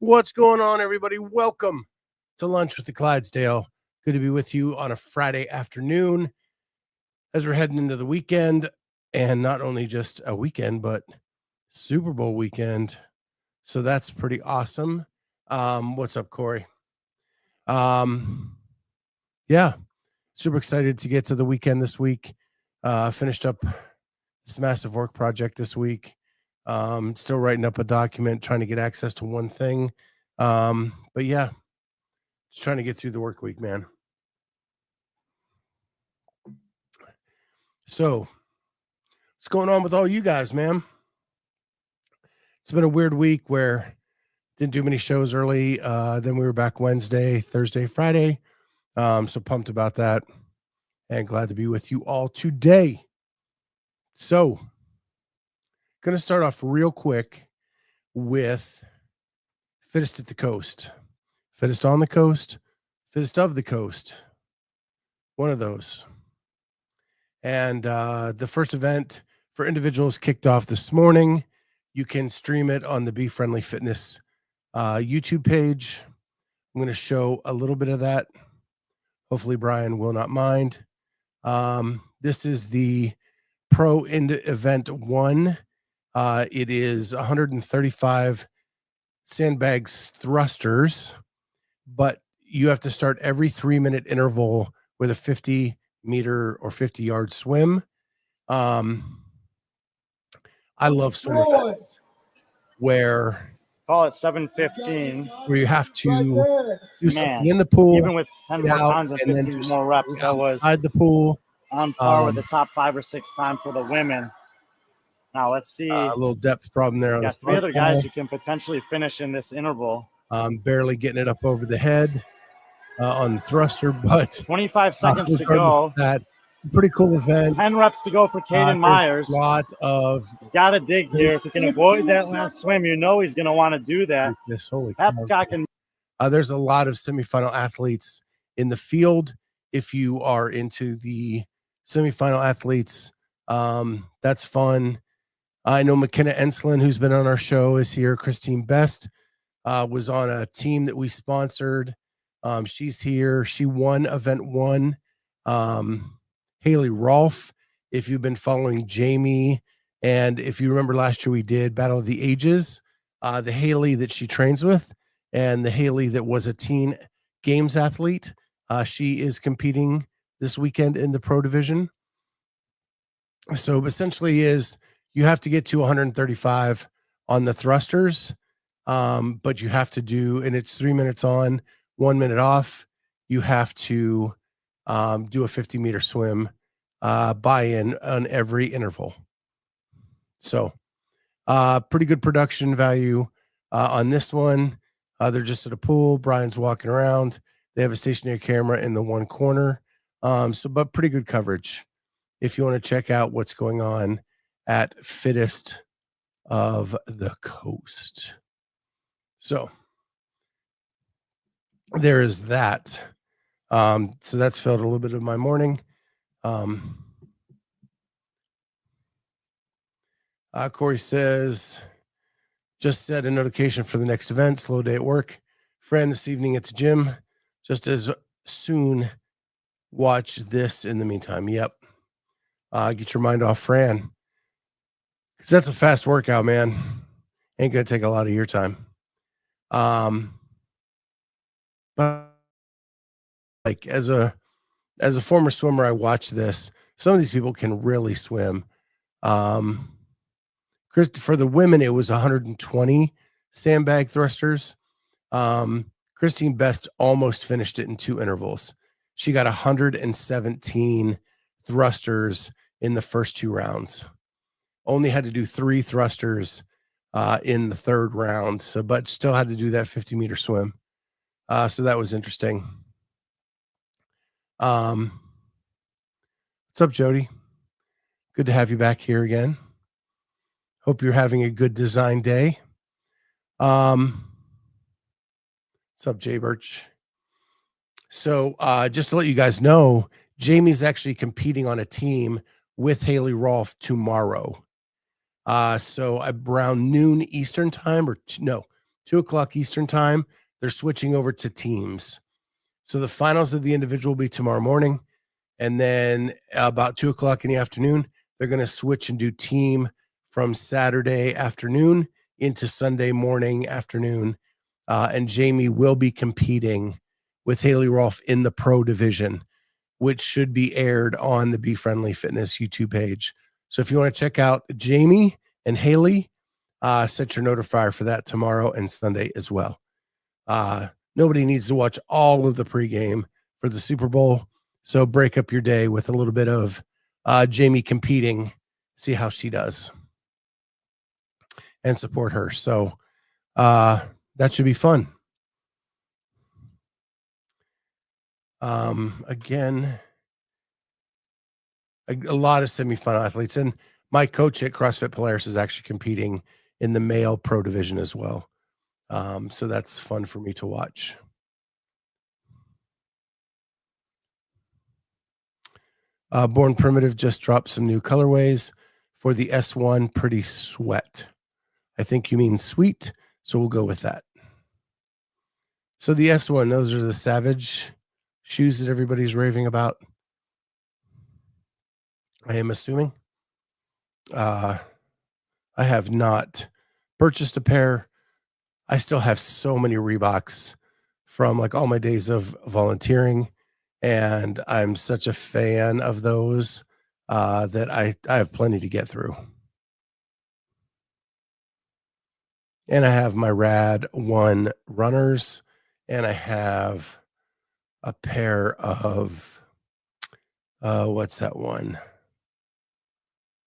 What's going on, everybody? Welcome to Lunch with the Clydesdale. Good to be with you on a Friday afternoon as we're heading into the weekend, and not only just a weekend, but Super Bowl weekend. So that's pretty awesome. What's up, Corey? Yeah, super excited to get to the weekend this week. Finished up this massive work project this week. Still writing up a document, trying to get access to one thing. But yeah, just trying to get through the work week, man. So what's going on with all you guys, man? It's been a weird week where didn't do many shows early. Then we were back Wednesday, Thursday, Friday. So pumped about that and glad to be with you all today. So going to start off real quick with Fittest at the Coast. Fittest on the Coast, Fittest of the Coast. One of those. And the first event for individuals kicked off this morning. You can stream it on the Be Friendly Fitness YouTube page. I'm going to show a little bit of that. Hopefully Brian will not mind. This is the Pro Event 1. It is 135 sandbags thrusters, but you have to start every 3-minute interval with a 50-meter or 50-yard swim. I love swim events where call it 7:15. Where you have to do something in the pool, even with 10 more pounds and 15 more reps. That was outside the pool, on par with the top 5 or 6 time for the women. Now let's see. A little depth problem there. Got 3 other guys who can potentially finish in this interval. Barely getting it up over the head on the thruster, but 25 seconds to go. That it's a pretty cool event. 10 reps to go for Caden Myers. A lot of. He's got to dig here. If he can avoid that last swim, you know he's going to want to do that. Holy cow. There's a lot of semifinal athletes in the field. If you are into the semifinal athletes, that's fun. I know McKenna Enslin, who's been on our show, is here. Christine Best was on a team that we sponsored. She's here. She won event 1. Haley Rolfe, if you've been following Jamie, and if you remember last year we did Battle of the Ages, the Haley that she trains with and the Haley that was a teen games athlete, she is competing this weekend in the pro division. So essentially you have to get to 135 on the thrusters, but you have to do, and it's 3 minutes on, 1 minute off. You have to do a 50-meter swim, buy-in on every interval. So pretty good production value on this one. They're just at a pool. Brian's walking around. They have a stationary camera in the one corner. But pretty good coverage if you want to check out what's going on at Fittest of the Coast. So there is that. So that's filled a little bit of my morning. Corey says, just set a notification for the next event. Slow day at work. Friend this evening at the gym. Just as soon watch this in the meantime. Yep. Get your mind off Fran. Because that's a fast workout, man. Ain't going to take a lot of your time. But like as a former swimmer, I watch this. Some of these people can really swim. For the women, it was 120 sandbag thrusters. Christine Best almost finished it in 2 intervals. She got 117 thrusters in the first 2 rounds. Only had to do 3 thrusters in the 3rd round. But still had to do that 50-meter swim. So that was interesting. What's up, Jody? Good to have you back here again. Hope you're having a good design day. What's up, Jay Birch? So just to let you guys know, Jamie's actually competing on a team with Haley Rolfe tomorrow. So around noon Eastern time, or 2 2 o'clock Eastern time, they're switching over to teams. So the finals of the individual will be tomorrow morning. And then about 2 o'clock in the afternoon, they're going to switch and do team from Saturday afternoon into Sunday morning, afternoon. And Jamie will be competing with Haley Rolfe in the pro division, which should be aired on the Be Friendly Fitness YouTube page. So if you want to check out Jamie and Haley, set your notifier for that tomorrow and Sunday as well. Nobody needs to watch all of the pregame for the Super Bowl. So break up your day with a little bit of Jamie competing, see how she does, and support her. So that should be fun. Again, a lot of semifinal athletes, and my coach at CrossFit Polaris is actually competing in the male pro division as well. So that's fun for me to watch. Born Primitive just dropped some new colorways for the S1 Pretty Sweat. I think you mean sweet, so we'll go with that. So the S1, those are the Savage shoes that everybody's raving about, I am assuming. I have not purchased a pair. I still have so many Reeboks from like all my days of volunteering, and I'm such a fan of those that I have plenty to get through. And I have my Rad 1 runners, and I have a pair of what's that one?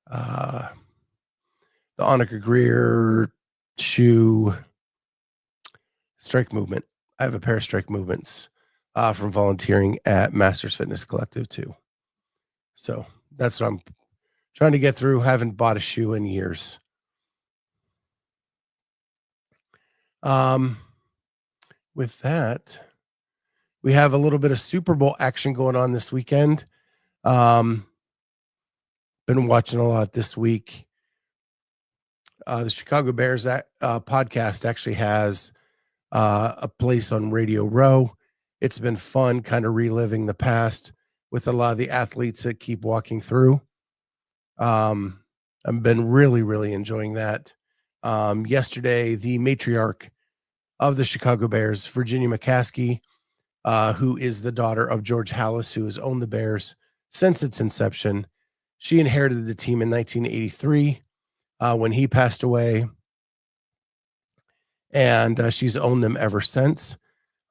The Annika Greer shoe Strike Movement. I have a pair of Strike Movements from volunteering at Masters Fitness Collective too. So that's what I'm trying to get through. Haven't bought a shoe in years. With that, we have a little bit of Super Bowl action going on this weekend. Been watching a lot this week. The Chicago Bears podcast actually has a place on Radio Row. It's been fun kind of reliving the past with a lot of the athletes that keep walking through. I've been really, really enjoying that. Yesterday, the matriarch of the Chicago Bears, Virginia McCaskey, who is the daughter of George Halas, who has owned the Bears since its inception. She inherited the team in 1983 when he passed away, and she's owned them ever since,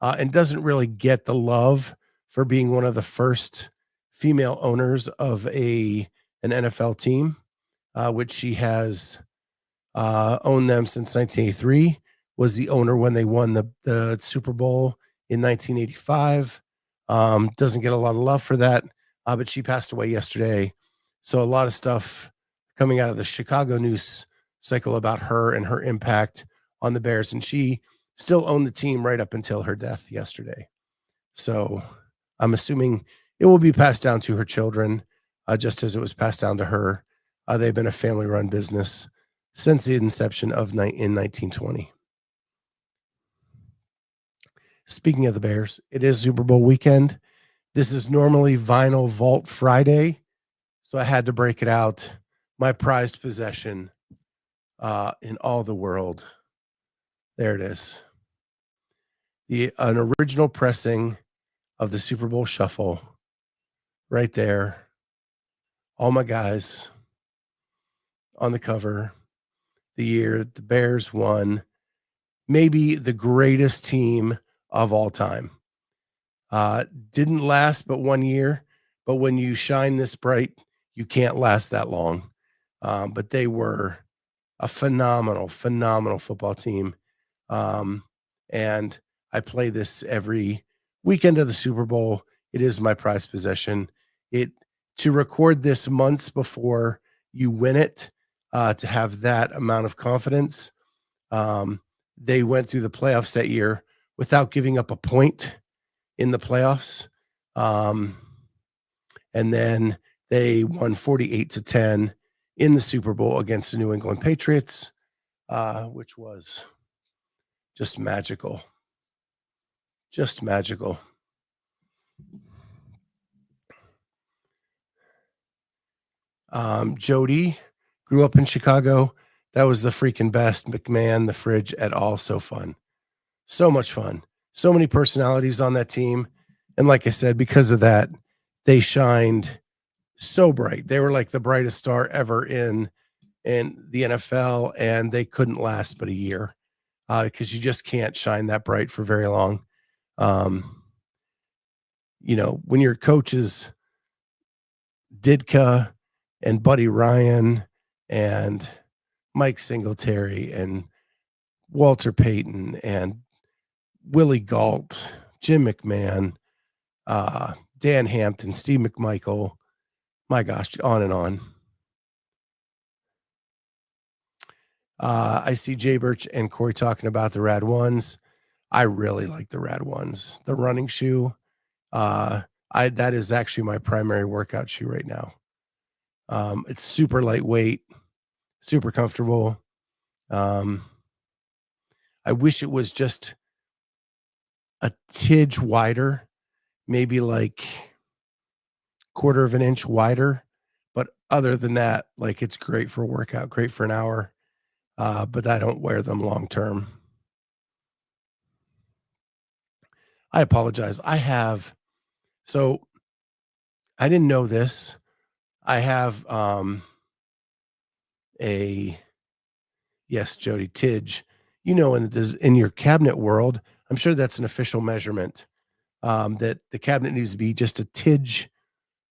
and doesn't really get the love for being one of the first female owners of an NFL team, which she has owned them since 1983, was the owner when they won the Super Bowl in 1985. Doesn't get a lot of love for that, but she passed away yesterday. So a lot of stuff coming out of the Chicago news cycle about her and her impact on the Bears. And she still owned the team right up until her death yesterday. So I'm assuming it will be passed down to her children, just as it was passed down to her. They've been a family-run business since the inception in 1920. Speaking of the Bears, it is Super Bowl weekend. This is normally Vinyl Vault Friday, so I had to break it out. My prized possession in all the world. There it is. An original pressing of the Super Bowl Shuffle right there. All my guys on the cover. The year the Bears won, maybe the greatest team of all time. Didn't last but 1 year, but when you shine this bright, you can't last that long. But they were a phenomenal football team. And I play this every weekend of the Super Bowl. It is my prized possession. To record this months before you win it, to have that amount of confidence. They went through the playoffs that year without giving up a point in the playoffs. And then they won 48-10 in the Super Bowl against the New England Patriots, which was Just magical. Just magical. Jody grew up in Chicago. That was the freaking best. McMahon, the fridge et al. So fun. So much fun. So many personalities on that team. And like I said, because of that, they shined so bright. They were like the brightest star ever in the NFL, and they couldn't last but a year because you just can't shine that bright for very long. When your coaches Ditka and Buddy Ryan and Mike Singletary and Walter Payton and Willie Galt, Jim McMahon, Dan Hampton, Steve McMichael, my gosh, on and on. I see Jay Birch and Corey talking about the Rad Ones. I really like the Rad Ones. The running shoe. That is actually my primary workout shoe right now. It's super lightweight, super comfortable. I wish it was just a tidge wider, maybe like quarter of an inch wider. But other than that, like it's great for a workout, great for an hour. But I don't wear them long term. I apologize. I didn't know this. I have yes, Jody, tidge. In your cabinet world, I'm sure that's an official measurement. That the cabinet needs to be just a tidge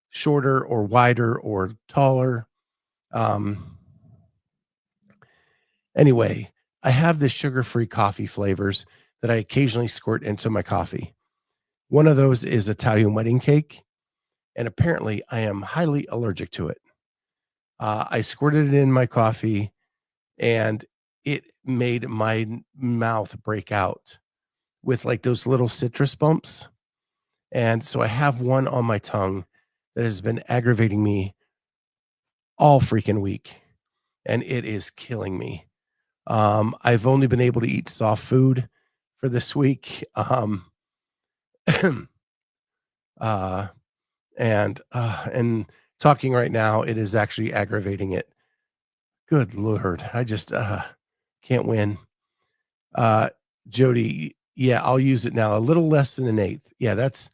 shorter or wider or taller. Anyway, I have the sugar-free coffee flavors that I occasionally squirt into my coffee. One of those is Italian wedding cake, and apparently I am highly allergic to it. I squirted it in my coffee, and it made my mouth break out with like those little citrus bumps. And so I have one on my tongue that has been aggravating me all freaking week, and it is killing me. I've only been able to eat soft food for this week. And talking right now, it is actually aggravating it. Good Lord. I just can't win. Jody, yeah, I'll use it now. A little less than an eighth. Yeah, that's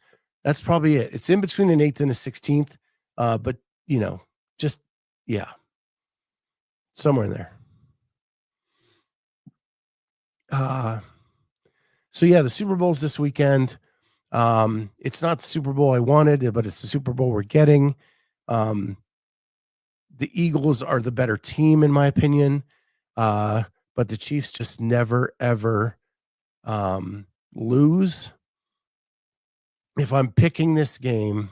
probably it. It's in between an eighth and a 16th. But just yeah, somewhere in there. So yeah, the Super Bowl's this weekend. It's not the Super Bowl I wanted, but it's the Super Bowl we're getting. The Eagles are the better team, in my opinion. But the Chiefs just never, ever lose. If I'm picking this game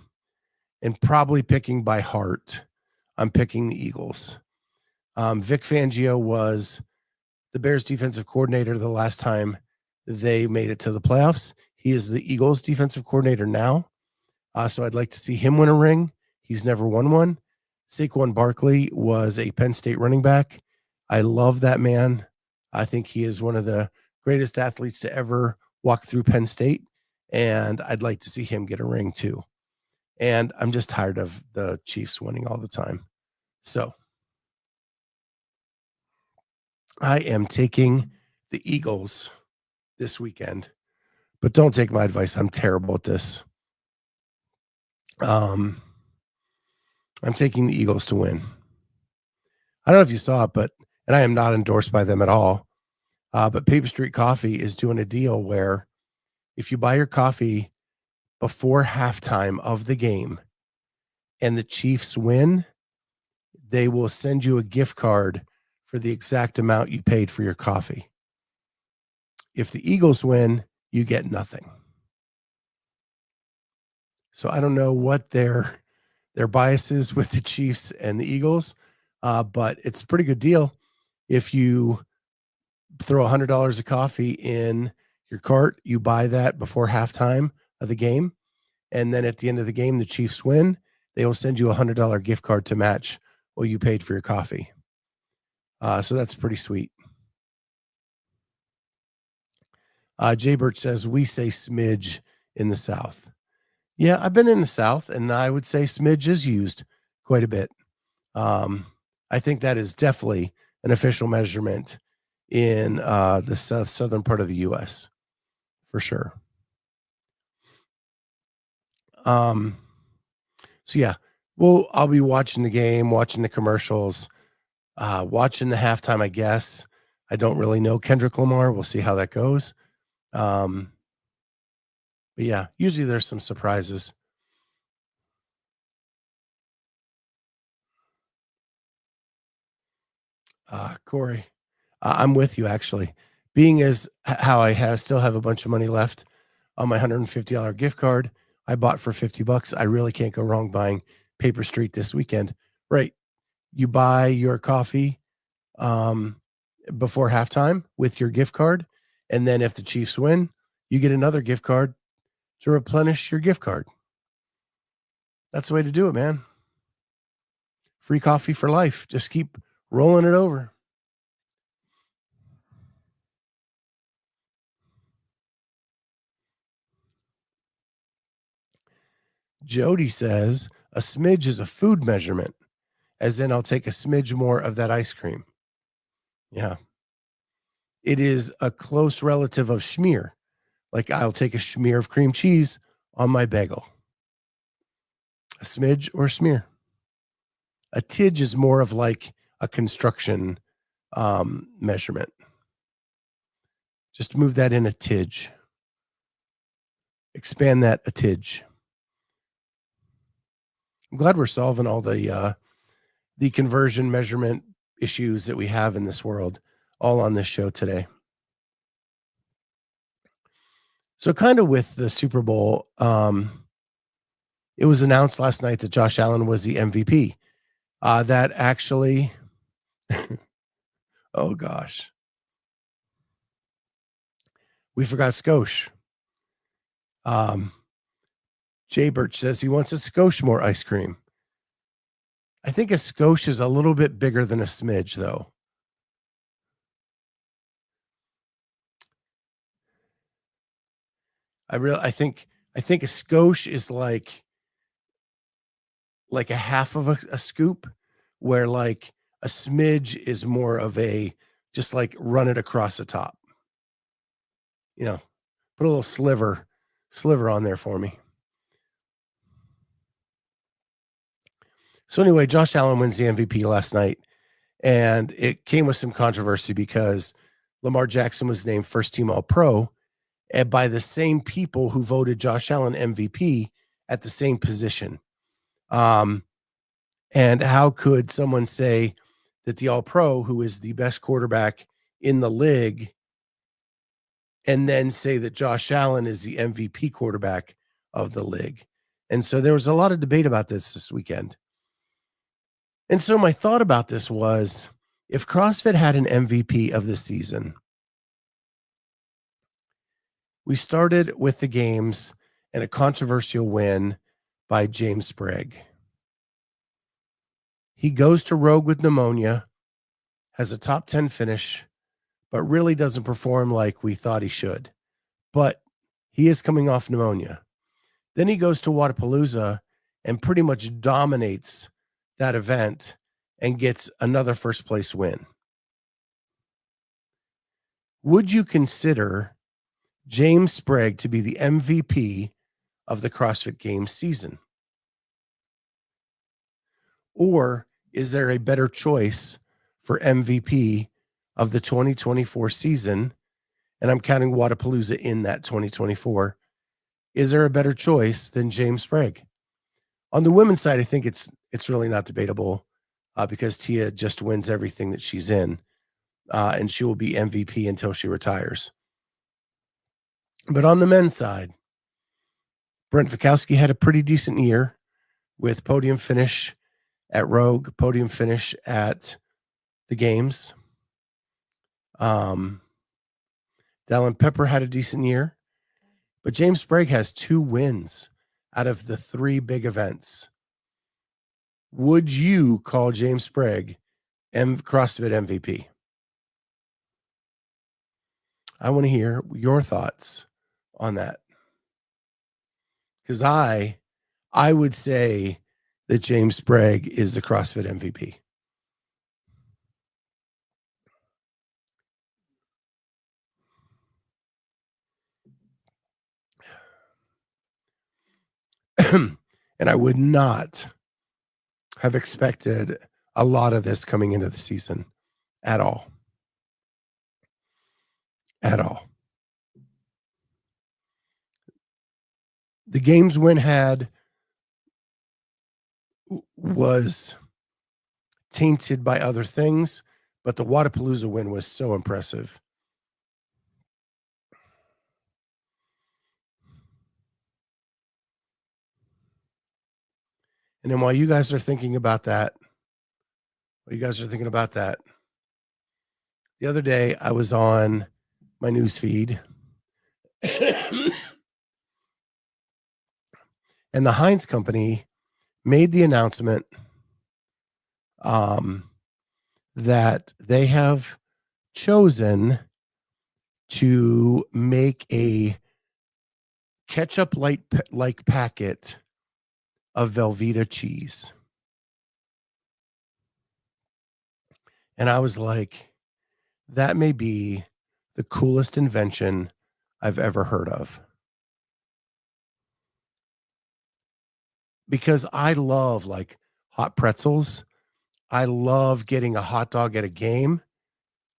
and probably picking by heart, I'm picking the Eagles. Vic Fangio was the Bears defensive coordinator the last time they made it to the playoffs. He is the Eagles defensive coordinator now. So I'd like to see him win a ring. He's never won one. Saquon Barkley was a Penn State running back. I love that man. I think he is one of the greatest athletes to ever walk through Penn State. And I'd like to see him get a ring too. And I'm just tired of the Chiefs winning all the time. So I am taking the Eagles this weekend. But don't take my advice. I'm terrible at this. I'm taking the Eagles to win. I don't know if you saw it, and I am not endorsed by them at all. But Paper Street Coffee is doing a deal where if you buy your coffee before halftime of the game and the Chiefs win, they will send you a gift card for the exact amount you paid for your coffee. If the Eagles win, you get nothing. So I don't know what their bias is with the Chiefs and the Eagles, but it's a pretty good deal. If you throw $100 of coffee in your cart, you buy that before halftime of the game, and then at the end of the game, the Chiefs win, they will send you a $100 gift card to match what you paid for your coffee. So that's pretty sweet. Jay Burt says, we say smidge in the South. Yeah, I've been in the South, and I would say smidge is used quite a bit. I think that is definitely an official measurement in the southern part of the U.S. for sure. So yeah, well, I'll be watching the game, watching the commercials, watching the halftime, I guess. I don't really know Kendrick Lamar. We'll see how that goes. But yeah, usually there's some surprises. Corey, I'm with you actually. Being as how I still have a bunch of money left on my $150 gift card I bought for $50, I really can't go wrong buying Paper Street this weekend. Right. You buy your coffee before halftime with your gift card. And then if the Chiefs win, you get another gift card to replenish your gift card. That's the way to do it, man. Free coffee for life. Just keep rolling it over. Jody says a smidge is a food measurement, as in I'll take a smidge more of that ice cream. Yeah. It is a close relative of schmear. Like I'll take a schmear of cream cheese on my bagel. A smidge or smear. A tidge is more of like a construction measurement. Just move that in a tidge. Expand that a tidge. I'm glad we're solving all the conversion measurement issues that we have in this world, all on this show today. So, kind of with the Super Bowl, it was announced last night that Josh Allen was the MVP. That actually, oh gosh, we forgot Skosh. Jay Birch says he wants a Skosh more ice cream. I think a Skosh is a little bit bigger than a smidge, though. I think a Skosh is like a half of a scoop, where like a smidge is more of a just like run it across the top. You know, put a little sliver on there for me. So anyway, Josh Allen wins the MVP last night, and it came with some controversy because Lamar Jackson was named first team All Pro, and by the same people who voted Josh Allen MVP at the same position. And how could someone say that the All Pro, who is the best quarterback in the league, and then say that Josh Allen is the MVP quarterback of the league? And so there was a lot of debate about this weekend. And so my thought about this was, if CrossFit had an MVP of the season, we started with the games and a controversial win by James Sprague. He goes to Rogue with pneumonia, has a top 10 finish, but really doesn't perform like we thought he should. But he is coming off pneumonia. Then he goes to Wodapalooza and pretty much dominates that event and gets another first place win. Would you consider James Sprague to be the MVP of the CrossFit Games season? Or is there a better choice for MVP of the 2024 season? And I'm counting Wodapalooza in that 2024. Is there a better choice than James Sprague? On the women's side, I think it's really not debatable because Tia just wins everything that she's in, and she will be MVP until she retires. But on the men's side, Brent Vikowski had a pretty decent year with podium finish at Rogue, podium finish at the games. Dallin Pepper had a decent year, but James Sprague has 2 wins out of the 3 big events. Would you call James Sprague CrossFit MVP? I want to hear your thoughts on that. Because I would say that James Sprague is the CrossFit MVP. And I would not have expected a lot of this coming into the season at all. At all. The games win had was tainted by other things, but the Wodapalooza win was so impressive. And then while you guys are thinking about that, the other day I was on my news feed and the Heinz company made the announcement that they have chosen to make a ketchup like packet of Velveeta cheese. And I was like, that may be the coolest invention I've ever heard of. Because I love like hot pretzels. I love getting a hot dog at a game.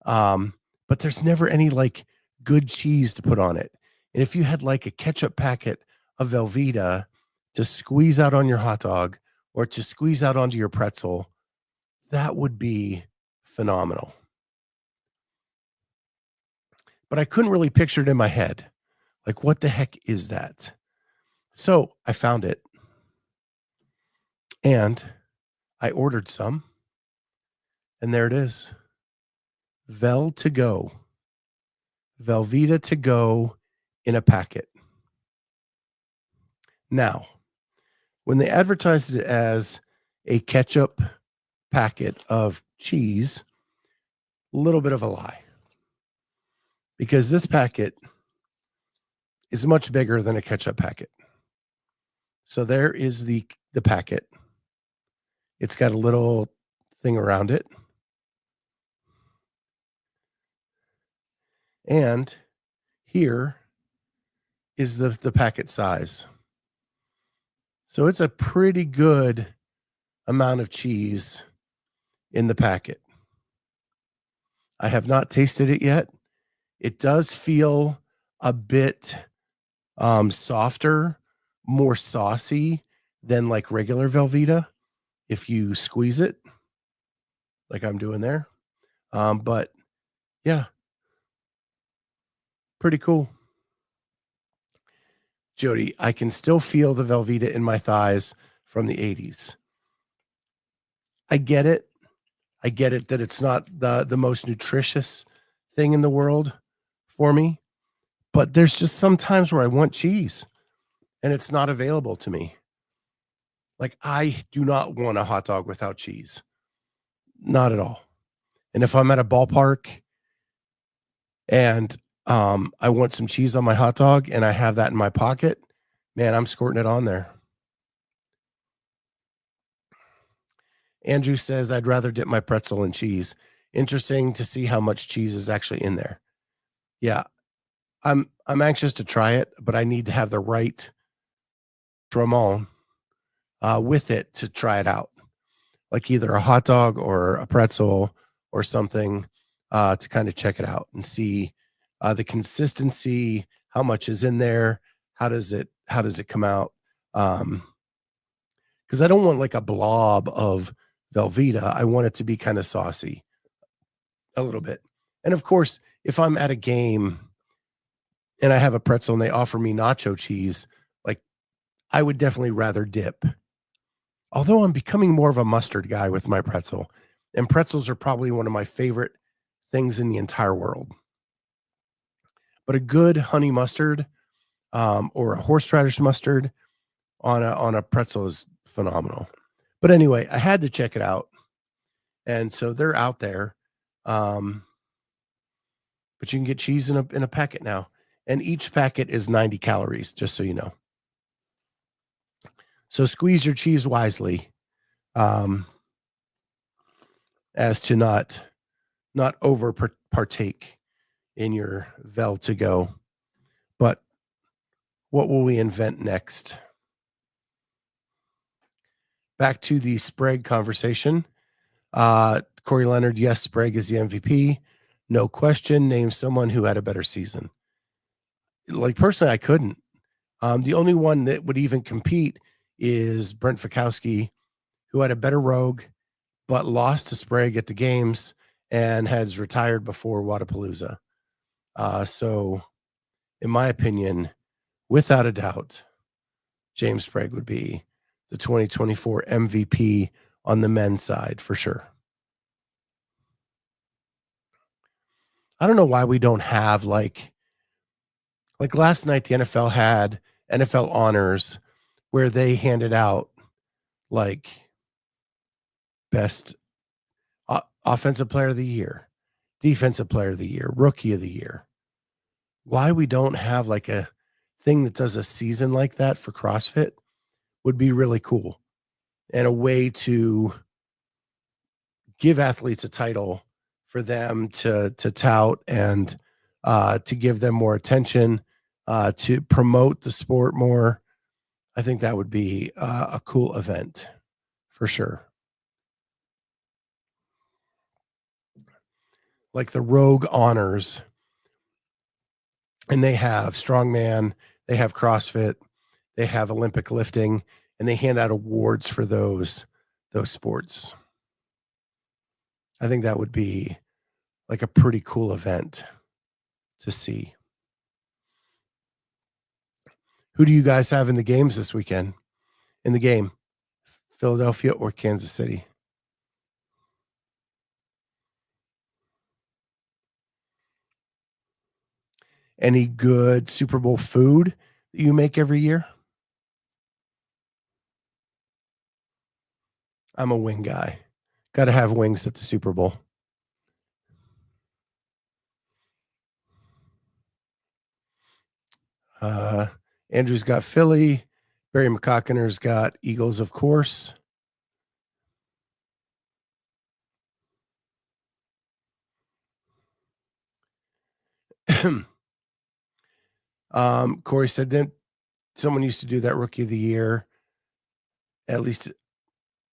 But there's never any like good cheese to put on it. And if you had like a ketchup packet of Velveeta to squeeze out on your hot dog or to squeeze out onto your pretzel, that would be phenomenal. But I couldn't really picture it in my head. Like, what the heck is that? So I found it and I ordered some. And there it is. Velveeta to go in a packet. Now, when they advertised it as a ketchup packet of cheese, a little bit of a lie. Because this packet is much bigger than a ketchup packet. So there is the packet. It's got a little thing around it. And here is the packet size. So it's a pretty good amount of cheese in the packet. I have not tasted it yet. It does feel a bit softer, more saucy than like regular Velveeta if you squeeze it like I'm doing there. But yeah, pretty cool. Jody, I can still feel the Velveeta in my thighs from the 80s. I get it. I get it that it's not the most nutritious thing in the world for me, but there's just some times where I want cheese and it's not available to me. Like, I do not want a hot dog without cheese. Not at all. And if I'm at a ballpark and I want some cheese on my hot dog and I have that in my pocket, man, I'm squirting it on there. Andrew says, I'd rather dip my pretzel in cheese. Interesting to see how much cheese is actually in there. Yeah, I'm anxious to try it, but I need to have the right Dramon with it to try it out. Like either a hot dog or a pretzel or something to kind of check it out and see the consistency, how much is in there, how does it come out? Because I don't want like a blob of Velveeta. I want it to be kind of saucy a little bit. And of course, if I'm at a game and I have a pretzel and they offer me nacho cheese, like I would definitely rather dip. Although I'm becoming more of a mustard guy with my pretzel, and pretzels are probably one of my favorite things in the entire world. But a good honey mustard or a horseradish mustard on a pretzel is phenomenal. But anyway, I had to check it out. And so they're out there. but you can get cheese in a packet now. And each packet is 90 calories, just so you know. So squeeze your cheese wisely, as to not over partake in your vel to go. But what will we invent next? Back to the Sprague conversation. Corey Leonard, yes, Sprague is the MVP. No question. Name someone who had a better season. Like, personally, I couldn't. The only one that would even compete is Brent Fikowski, who had a better rogue, but lost to Sprague at the games and has retired before Wadapalooza. So, in my opinion, without a doubt, James Sprague would be the 2024 MVP on the men's side for sure. I don't know why we don't have like last night the NFL had NFL honors where they handed out like best offensive player of the year, defensive player of the year, rookie of the year. Why we don't have like a thing that does a season like that for CrossFit would be really cool, and a way to give athletes a title for them to tout and to give them more attention, to promote the sport more. I think that would be a cool event for sure. Like the Rogue Honors, and they have strongman, they have CrossFit, they have Olympic lifting, and they hand out awards for those sports. I think that would be like a pretty cool event to see. Who do you guys have in the games this weekend? In the game, Philadelphia or Kansas City? Any good Super Bowl food that you make every year? I'm a wing guy. Got to have wings at the Super Bowl. Andrew's got Philly. Barry McCockener's got Eagles, of course. Corey said that someone used to do that rookie of the year, at least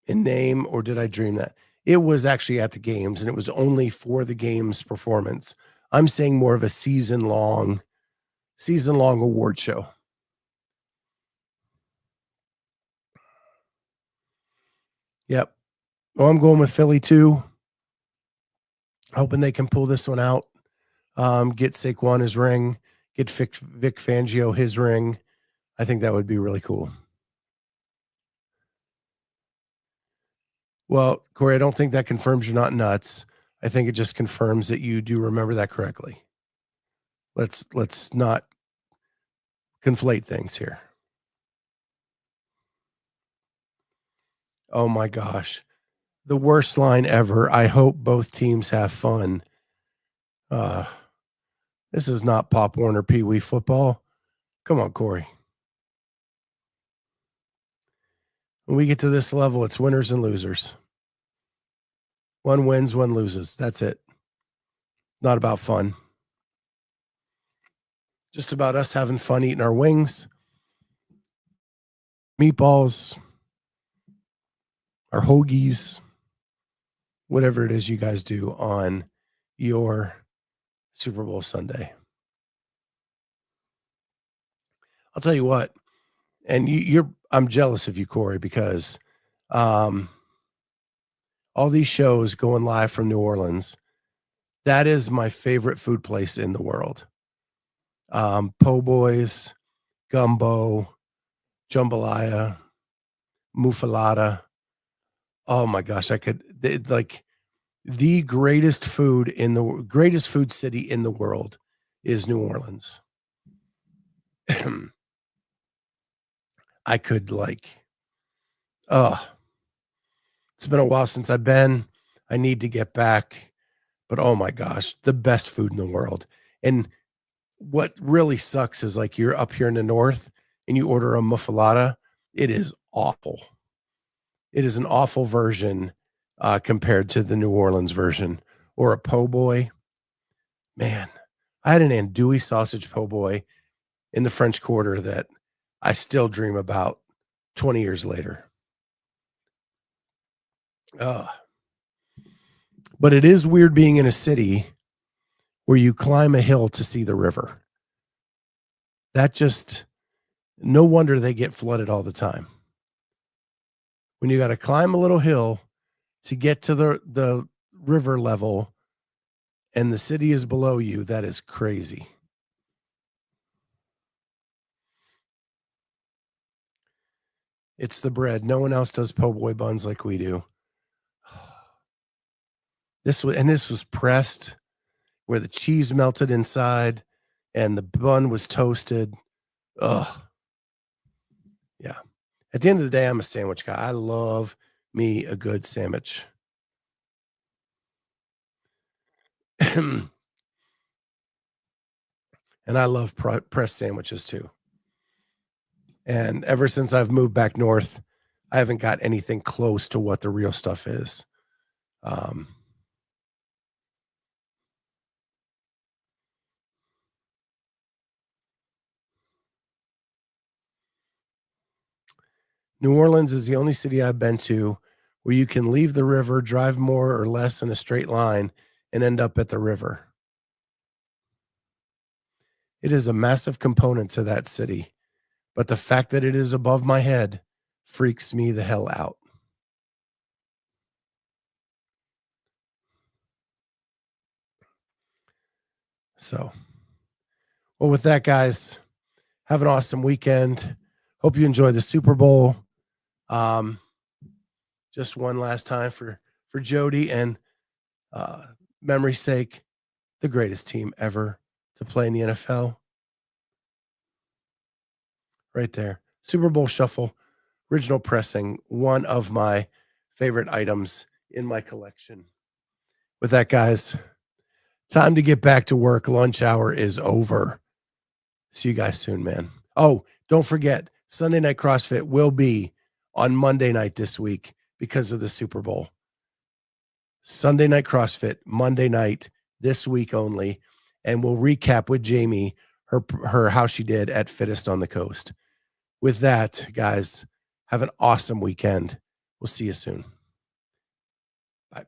in name, or did I dream that? It was actually at the games, and it was only for the games performance. I'm saying more of a season-long award show. Yep. Well, I'm going with Philly too. Hoping they can pull this one out. Get Saquon his ring. Get Vic Fangio his ring. I think that would be really cool. Well, Corey, I don't think that confirms you're not nuts. I think it just confirms that you do remember that correctly. Let's not conflate things here. Oh my gosh. The worst line ever. I hope both teams have fun. This is not Pop Warner Pee Wee football. Come on, Corey. When we get to this level, it's winners and losers. One wins, one loses. That's it. Not about fun. Just about us having fun eating our wings, meatballs, our hoagies, whatever it is you guys do on your Super Bowl Sunday. I'll tell you what, and I'm jealous of you, Corey, because all these shows going live from New Orleans, that is my favorite food place in the world. Po' Boys, Gumbo, Jambalaya, Mufalata. Oh my gosh, like the greatest food city in the world is New Orleans. I could it's been a while since I've been. I need to get back, But oh my gosh, the best food in the world. And what really sucks is like you're up here in the north and you order a muffalata. It is awful. It is an awful version compared to the New Orleans version, or a po' boy. Man, I had an andouille sausage po' boy in the French Quarter that I still dream about 20 years later. Ugh. But it is weird being in a city where you climb a hill to see the river. That just, no wonder they get flooded all the time. When you got to climb a little hill to get to the river level and the city is below you, that is crazy. It's the bread. No one else does po' boy buns like we do. This was pressed where the cheese melted inside and the bun was toasted. Ugh. Yeah. At the end of the day, I'm a sandwich guy. I love me a good sandwich. And I love pressed sandwiches too. And ever since I've moved back north, I haven't got anything close to what the real stuff is. New Orleans is the only city I've been to where you can leave the river, drive more or less in a straight line, and end up at the river. It is a massive component to that city, but the fact that it is above my head freaks me the hell out. So, well, with that, guys, have an awesome weekend. Hope you enjoy the Super Bowl. Just one last time for Jody and memory's sake, the greatest team ever to play in the NFL. Right there. Super Bowl Shuffle, original pressing, one of my favorite items in my collection. With that, guys, time to get back to work. Lunch hour is over. See you guys soon, man. Oh, don't forget, Sunday Night CrossFit will be on Monday night this week because of the Super Bowl. Sunday Night CrossFit, Monday night this week only. And we'll recap with Jamie her how she did at Fittest on the Coast. With that, guys, have an awesome weekend. We'll see you soon. Bye.